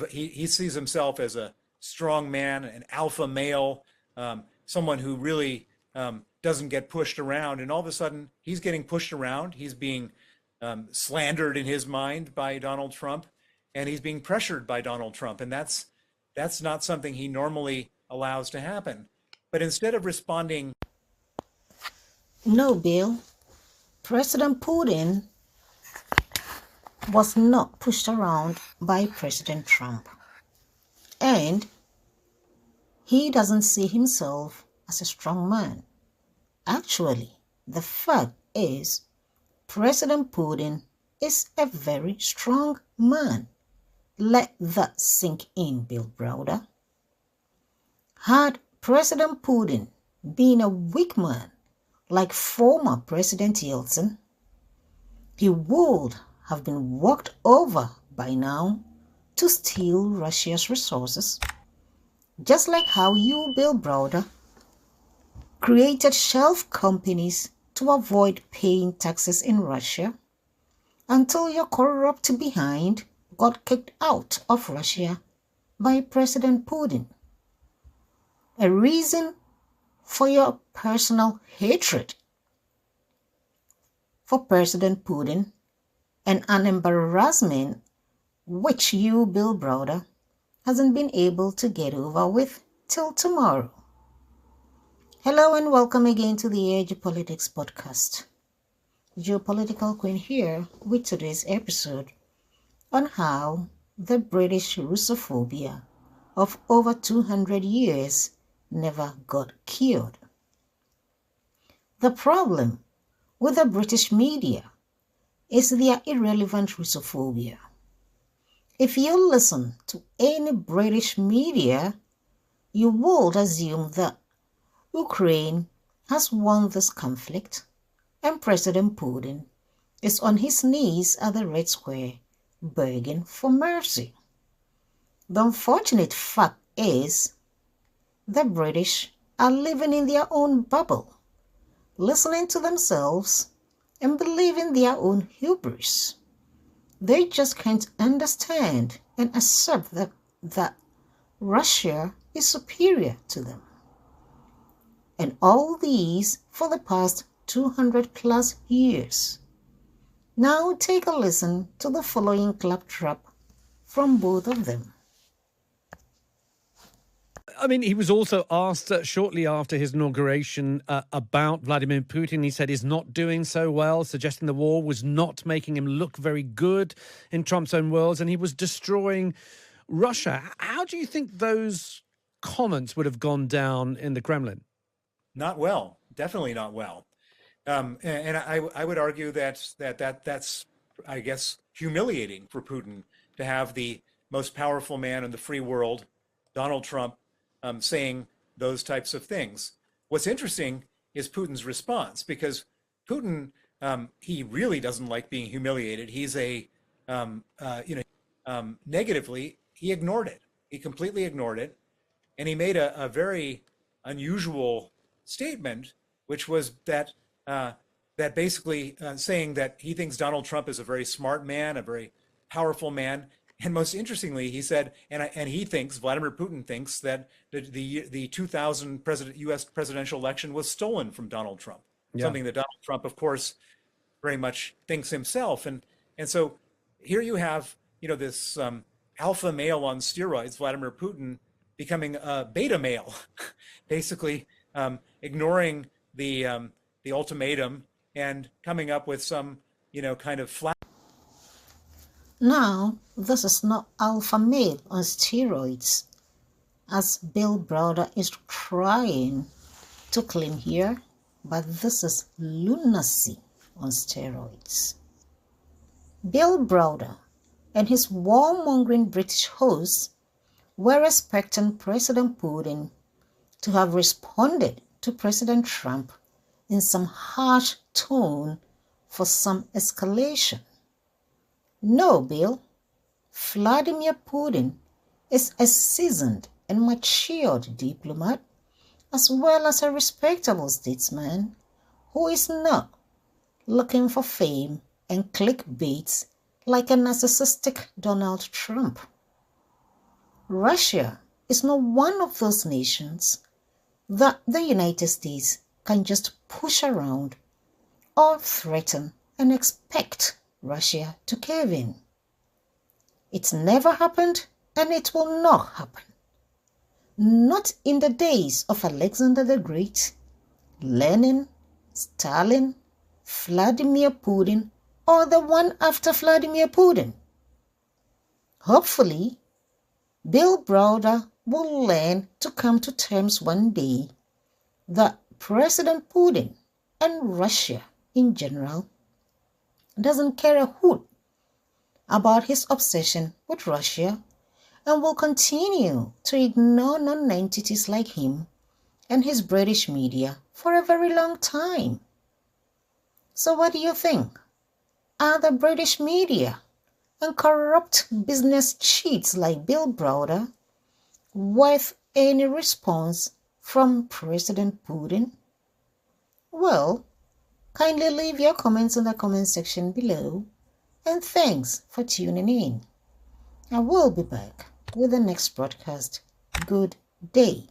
He sees himself as a strong man, an alpha male, someone who really doesn't get pushed around. And all of a sudden, he's getting pushed around. He's being slandered in his mind by Donald Trump, and he's being pressured by Donald Trump. And that's not something he normally allows to happen. But instead of responding, No, Bill. President Putin was not pushed around by President Trump. And he doesn't see himself as a strong man. Actually, the fact is, President Putin is a very strong man. Let that sink in, Bill Browder. Had President Putin been a weak man like former President Yeltsin, he would have been walked over by now to steal Russia's resources, just like how you, Bill Browder, created shelf companies to avoid paying taxes in Russia until your corrupt behind got kicked out of Russia by President Putin. A reason for your personal hatred for President Putin and an embarrassment which you, Bill Browder, hasn't been able to get over with till tomorrow. Hello and welcome again to the Edge of Politics podcast. Geopolitical Queen here with today's episode on how the British Russophobia of over 200 years never got cured. The problem with the British media is their irrelevant Russophobia. If you listen to any British media, you would assume that Ukraine has won this conflict and President Putin is on his knees at the Red Square begging for mercy. The unfortunate fact is the British are living in their own bubble, listening to themselves and believing their own hubris. They just can't understand and accept that Russia is superior to them. And all these for the past 200 plus years. Now take a listen to the following claptrap from both of them. I mean, he was also asked shortly after his inauguration about Vladimir Putin. He said he's not doing so well, suggesting the war was not making him look very good in Trump's own words, and he was destroying Russia. How do you think those comments would have gone down in the Kremlin? not well, definitely not well. And I would argue that's I guess humiliating for Putin to have the most powerful man in the free world, Donald Trump, saying those types of things. What's interesting is Putin's response, because Putin, he really doesn't like being humiliated. He's negatively, he ignored it. He completely ignored it. And he made a very unusual statement, which was that basically saying that he thinks Donald Trump is a very smart man, a very powerful man. And most interestingly, he said, and he thinks, Vladimir Putin thinks, that the 2000 U.S. presidential election was stolen from Donald Trump. Yeah. Something that Donald Trump, of course, very much thinks himself. And so here you have, this alpha male on steroids, Vladimir Putin, becoming a beta male, basically ignoring the ultimatum and coming up with some, kind of flat. Now, this is not alpha male on steroids, as Bill Browder is trying to claim here, but this is lunacy on steroids. Bill Browder and his warmongering British hosts were expecting President Putin to have responded to President Trump in some harsh tone for some escalation. No, Bill. Vladimir Putin is a seasoned and matured diplomat, as well as a respectable statesman who is not looking for fame and clickbaits like a narcissistic Donald Trump. Russia is not one of those nations that the United States can just push around or threaten and expect Russia to cave in. It's never happened and it will not happen. Not in the days of Alexander the Great, Lenin, Stalin, Vladimir Putin, or the one after Vladimir Putin. Hopefully, Bill Browder will learn to come to terms one day that President Putin and Russia in general doesn't care a hoot about his obsession with Russia and will continue to ignore non-entities like him and his British media for a very long time. So what do you think? Are the British media and corrupt business cheats like Bill Browder worth any response from President Putin? Well, kindly leave your comments in the comment section below, and thanks for tuning in. I will be back with the next broadcast. Good day.